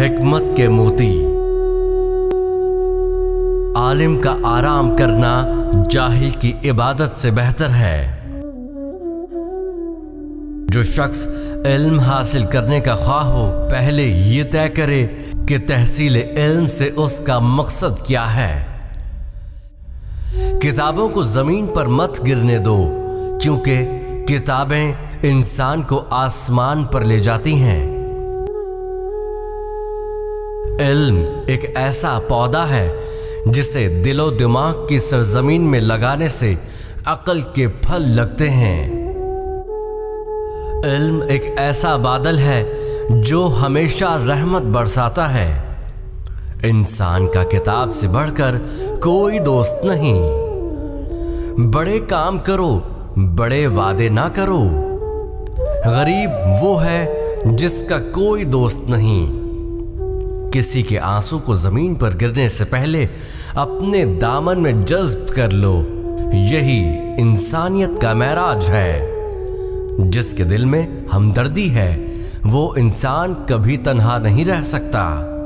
हिकमत के मोती। आलिम का आराम करना जाहिल की इबादत से बेहतर है। जो शख्स इल्म हासिल करने का ख्वाह हो, पहले ये तय करे कि तहसील इल्म से उसका मकसद क्या है। किताबों को जमीन पर मत गिरने दो, क्योंकि किताबें इंसान को आसमान पर ले जाती हैं। इल्म एक ऐसा पौधा है जिसे दिलो दिमाग की सरजमीन में लगाने से अक्ल के फल लगते हैं। इल्म एक ऐसा बादल है जो हमेशा रहमत बरसाता है। इंसान का किताब से बढ़कर कोई दोस्त नहीं। बड़े काम करो, बड़े वादे ना करो। गरीब वो है जिसका कोई दोस्त नहीं। किसी के आंसू को जमीन पर गिरने से पहले अपने दामन में जज्ब कर लो। यही इंसानियत का महराज है। जिसके दिल में हमदर्दी है वो इंसान कभी तन्हा नहीं रह सकता।